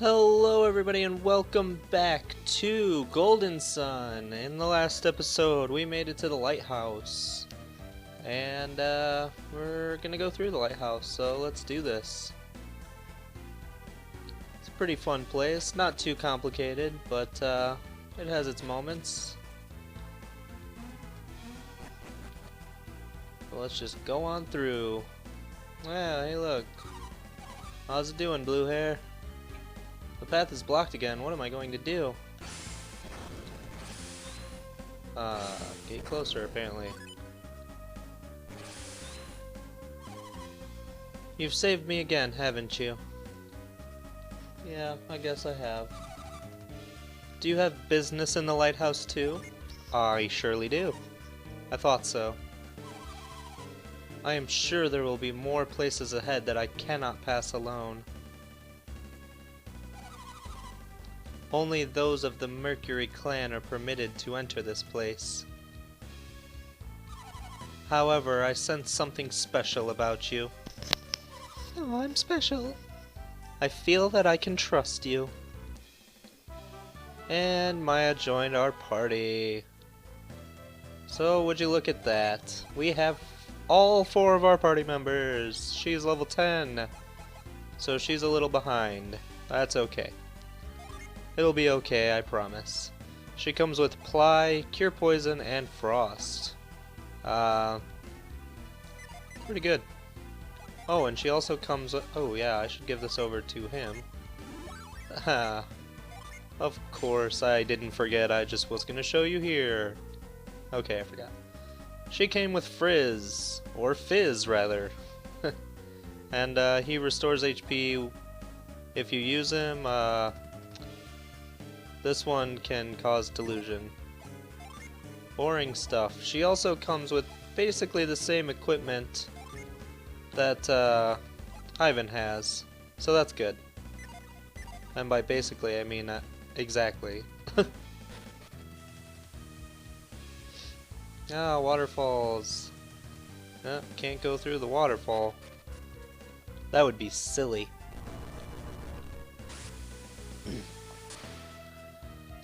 Hello everybody and welcome back to Golden Sun. In the last episode we made it to the lighthouse. And we're gonna go through the lighthouse, so let's do this. It's a pretty fun place, not too complicated, but it has its moments. So let's just go on through. Yeah, hey look. How's it doing, blue hair? The path is blocked again. What am I going to do? Get closer, apparently. You've saved me again, haven't you? Yeah, I guess I have. Do you have business in the lighthouse too? I surely do. I thought so. I am sure there will be more places ahead that I cannot pass alone. Only those of the Mercury clan are permitted to enter this place. However, I sense something special about you. Oh, I'm special. I feel that I can trust you. And Maya joined our party. So, would you look at that? We have all 4 of our party members. She's level 10. So she's a little behind. That's okay. It'll be okay, I promise. She comes with Ply, Cure Poison, and Frost. Pretty good. Oh, and she also comes with... Oh yeah, I should give this over to him. Of course, I didn't forget, I just was gonna show you here. Okay, I forgot. She came with Frizz, or Fizz rather. And he restores HP if you use him. This one can cause delusion. Boring stuff. She also comes with basically the same equipment that Ivan has, so that's good. And by basically, I mean exactly. Ah, waterfalls. Can't go through the waterfall. That would be silly.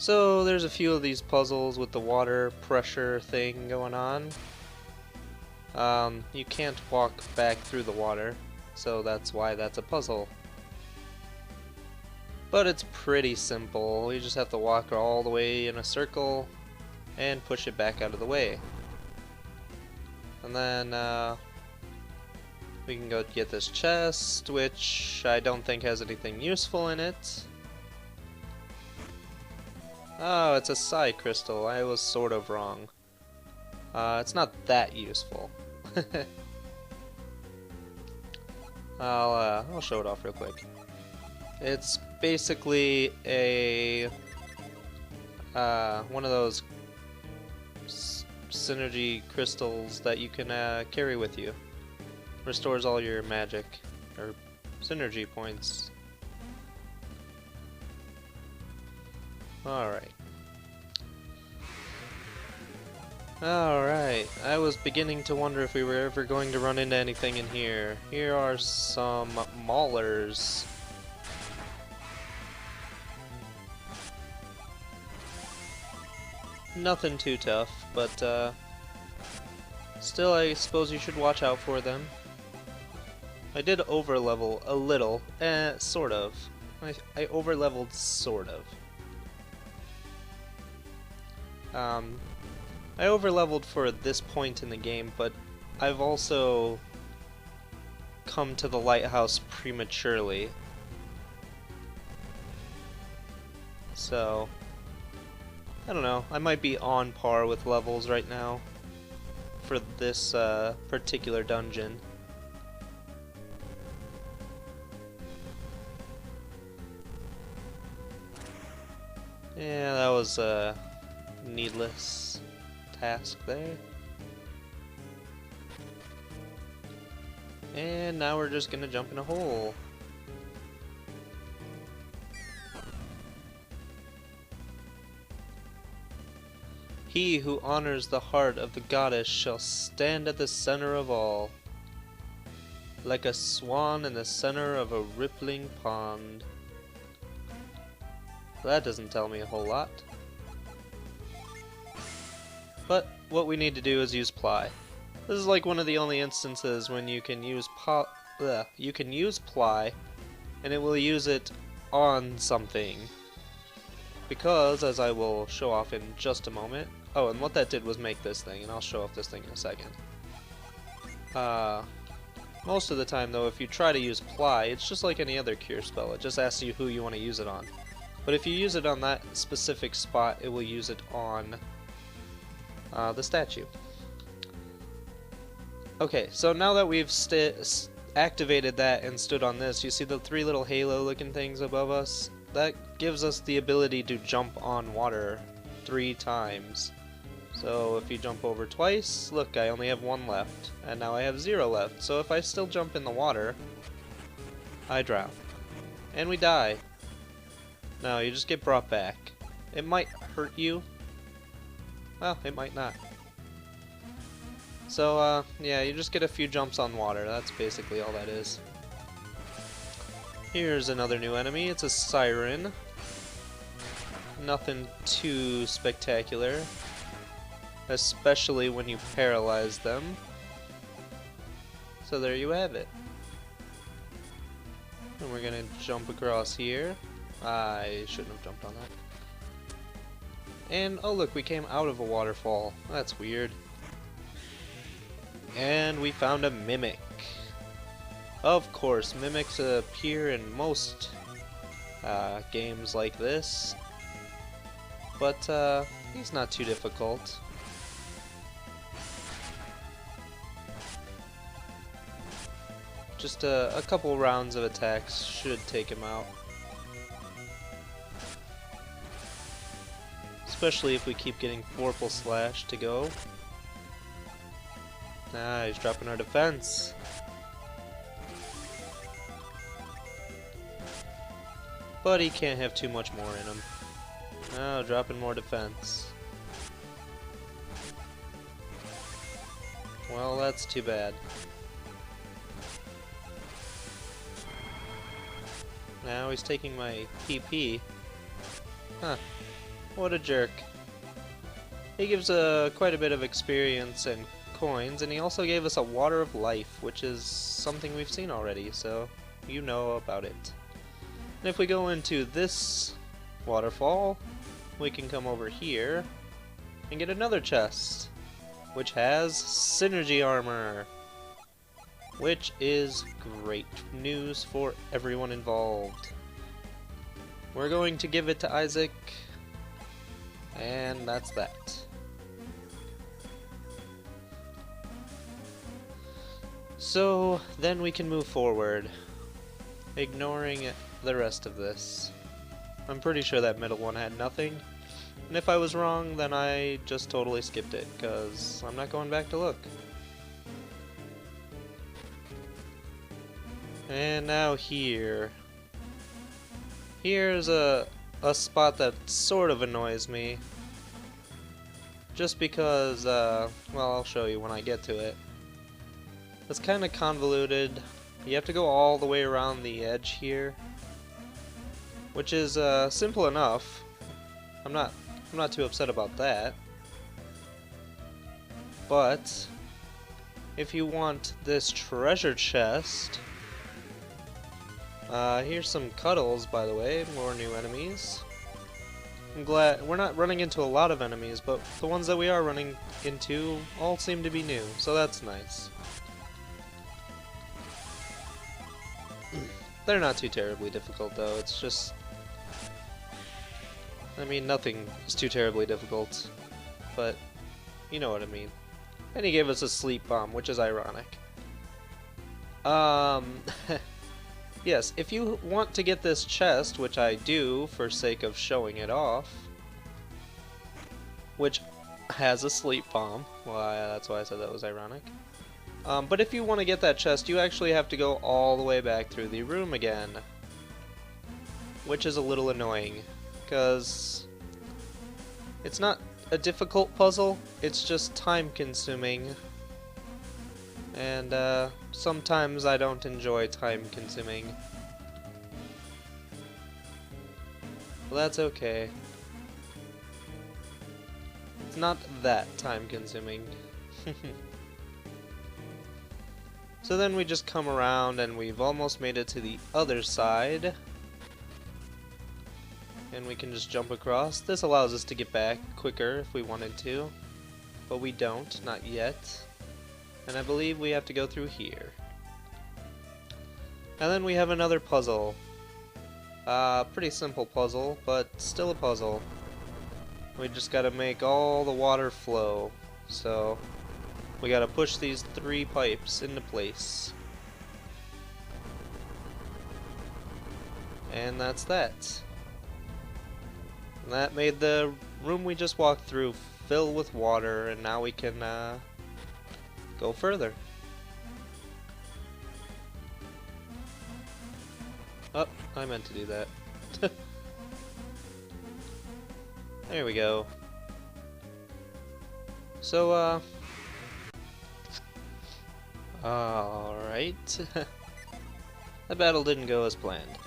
So there's a few of these puzzles with the water pressure thing going on. You can't walk back through the water, so that's why that's a puzzle. But it's pretty simple. You just have to walk all the way in a circle and push it back out of the way. And then we can go get this chest, which I don't think has anything useful in it. Oh, it's a psi crystal. I was sort of wrong. It's not that useful. I'll show it off real quick. It's basically a one of those synergy crystals that you can carry with you. Restores all your magic or synergy points. Alright. Alright, I was beginning to wonder if we were ever going to run into anything in here. Here are some maulers. Nothing too tough, but still I suppose you should watch out for them. I did overlevel a little, sort of. I overleveled sort of. I overleveled for this point in the game, but I've also come to the lighthouse prematurely. So, I don't know, I might be on par with levels right now for this particular dungeon. Yeah, that was needless task there. And now we're just gonna jump in a hole. He who honors the heart of the goddess shall stand at the center of all. like a swan in the center of a rippling pond. That doesn't tell me a whole lot. But what we need to do is use ply. This is like one of the only instances when you can use ply and it will use it on something. Because, as I will show off in just a moment. Oh, and what that did was make this thing, and I'll show off this thing in a second. Most of the time though, if you try to use ply, it's just like any other cure spell. It just asks you who you want to use it on. But if you use it on that specific spot, it will use it on the statue. Okay, so now that we've activated that and stood on this, you see the three little halo looking things above us? That gives us the ability to jump on water 3 times. So if you jump over twice, look, I only have 1 left, and now I have 0 left. So if I still jump in the water, I drown. And we die. No, you just get brought back. It might hurt you. Well, it might not. So, yeah, you just get a few jumps on water. That's basically all that is. Here's another new enemy. It's a siren. Nothing too spectacular. Especially when you paralyze them. So there you have it. And we're gonna jump across here. I shouldn't have jumped on that. And, oh look, we came out of a waterfall. That's weird. And we found a mimic. Of course, mimics appear in most games like this. But he's not too difficult. Just a couple rounds of attacks should take him out. Especially if we keep getting Vorpal Slash to go. Ah, he's dropping our defense. But he can't have too much more in him. Oh, dropping more defense. Well, that's too bad. Now he's taking my PP. Huh. What a jerk. He gives quite a bit of experience and coins, and he also gave us a Water of Life, which is something we've seen already, so you know about it. And if we go into this waterfall, we can come over here and get another chest, which has Synergy Armor, which is great news for everyone involved. We're going to give it to Isaac, and that's that. So then we can move forward, ignoring the rest of this. I'm pretty sure that middle one had nothing, and if I was wrong, then I just totally skipped it, because I'm not going back to look. And now here. Here's a spot that sort of annoys me. Just because, well, I'll show you when I get to it. It's kind of convoluted. You have to go all the way around the edge here. Which is simple enough. I'm not too upset about that. But if you want this treasure chest, here's some cuddles, by the way, more new enemies. I'm glad we're not running into a lot of enemies, but the ones that we are running into all seem to be new, so that's nice. They're not too terribly difficult though, it's just, I mean, nothing is too terribly difficult, but you know what I mean. And he gave us a sleep bomb, which is ironic. Yes, if you want to get this chest, which I do for sake of showing it off, which has a sleep bomb, well, that's why I said that was ironic. But if you want to get that chest, you actually have to go all the way back through the room again, which is a little annoying, because it's not a difficult puzzle, it's just time-consuming, and sometimes I don't enjoy time-consuming. Well, that's okay. It's not that time consuming. So then we just come around and we've almost made it to the other side. And we can just jump across. This allows us to get back quicker if we wanted to. But we don't, not yet. And I believe we have to go through here. And then we have another puzzle. Pretty simple puzzle, but still a puzzle. We just gotta make all the water flow. So we gotta push these 3 pipes into place. And that's that. And that made the room we just walked through fill with water, and now we can go further. Oh, I meant to do that. There we go. So, alright. The battle didn't go as planned.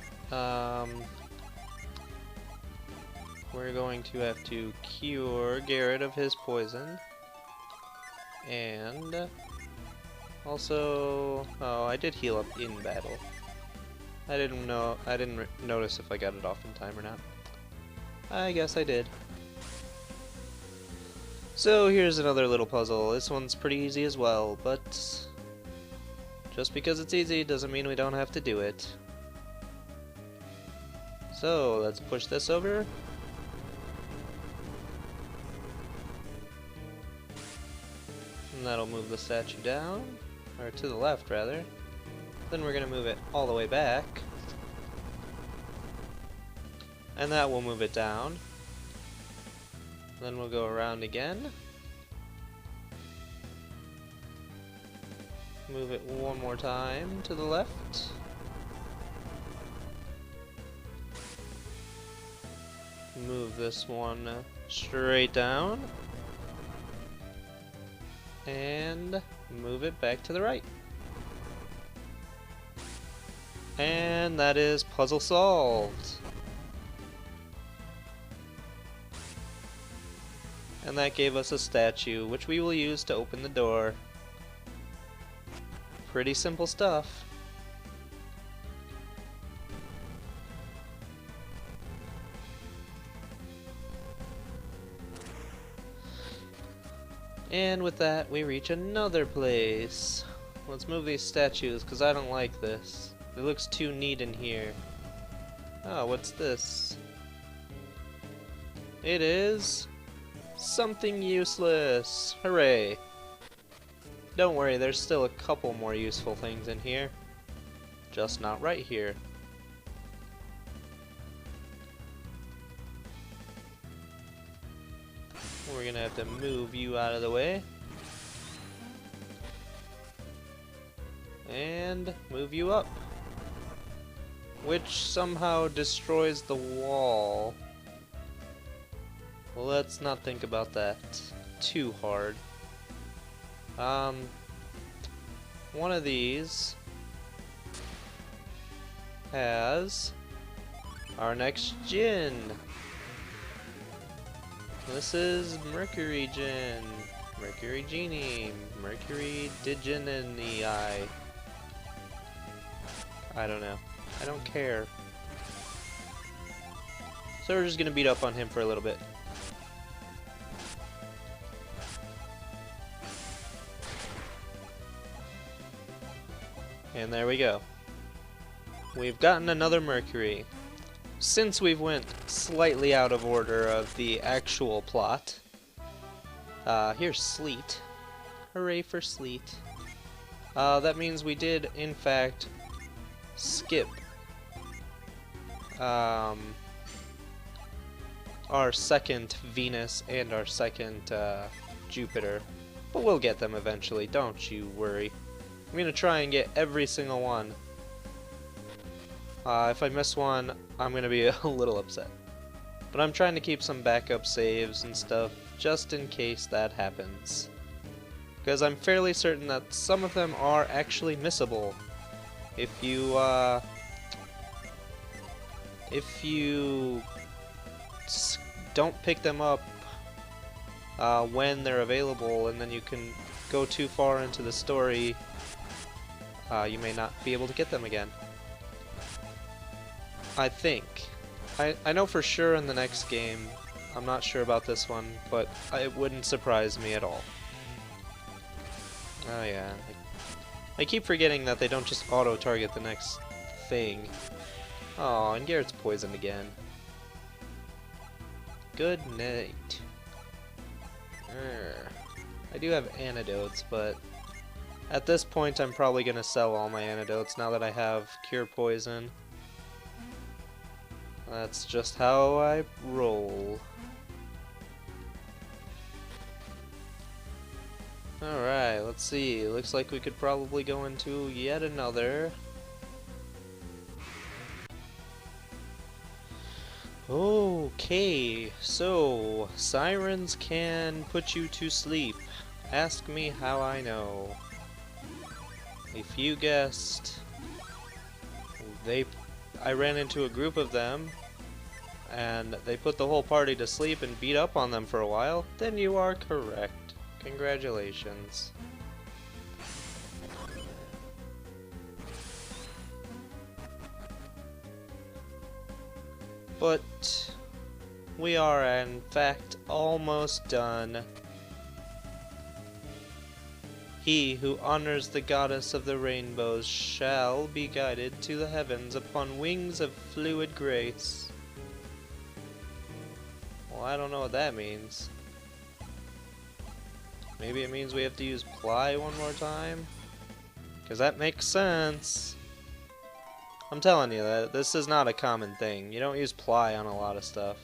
We're going to have to cure Garrett of his poison. And also, oh, I did heal up in battle. I didn't notice if I got it off in time or not. I guess I did. So here's another little puzzle. This one's pretty easy as well, but just because it's easy doesn't mean we don't have to do it. So let's push this over. And that'll move the statue down, or to the left rather. Then we're going to move it all the way back. And that will move it down. Then we'll go around again. Move it one more time to the left. Move this one straight down. And move it back to the right. And that is puzzle solved. And that gave us a statue, which we will use to open the door. Pretty simple stuff. And with that, we reach another place. Let's move these statues, because I don't like this. It looks too neat in here. Oh, what's this? It is something useless. Hooray. Don't worry, there's still a couple more useful things in here. Just not right here. We're gonna have to move you out of the way. And move you up. Which somehow destroys the wall. Well, let's not think about that too hard. One of these has our next gin. This is Mercury Gin, Mercury Genie, Mercury Diginini. I don't know. I don't care. So we're just gonna beat up on him for a little bit. And there we go. We've gotten another Mercury. Since we've went slightly out of order of the actual plot, here's Sleet. Hooray for Sleet. That means we did, in fact, skip our second Venus and our second Jupiter. But we'll get them eventually, don't you worry. I'm gonna try and get every single one. If I miss one, I'm gonna be a little upset. But I'm trying to keep some backup saves and stuff, just in case that happens. Because I'm fairly certain that some of them are actually missable. If you don't pick them up when they're available, and then you can go too far into the story, you may not be able to get them again. I think. I know for sure in the next game. I'm not sure about this one, but it wouldn't surprise me at all. Oh yeah. I keep forgetting that they don't just auto-target the next thing. Oh, and Garrett's poisoned again. Good night. I do have antidotes, but at this point I'm probably gonna sell all my antidotes now that I have Cure Poison. That's just how I roll. Alright, let's see. Looks like we could probably go into yet another. Okay, so sirens can put you to sleep. Ask me how I know. If you guessed, I ran into a group of them and they put the whole party to sleep and beat up on them for a while, then you are correct. Congratulations. But we are in fact almost done. He who honors the goddess of the rainbows shall be guided to the heavens upon wings of fluid grace. Well, I don't know what that means. Maybe it means we have to use ply one more time? Because that makes sense. I'm telling you, that this is not a common thing. You don't use ply on a lot of stuff.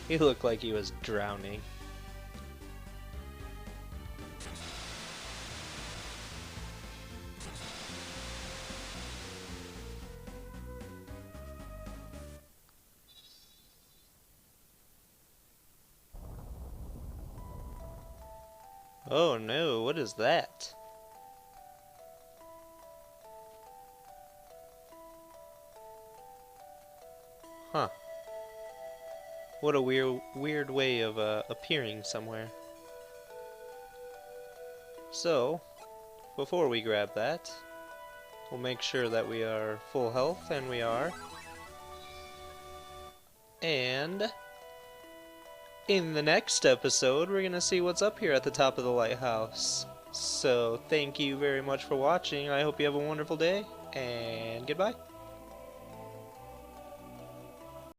He looked like he was drowning. Oh no, what is that? Huh. What a weird way of appearing somewhere. So, before we grab that, we'll make sure that we are full health, and we are. And in the next episode, we're gonna see what's up here at the top of the lighthouse. So, thank you very much for watching. I hope you have a wonderful day, and goodbye.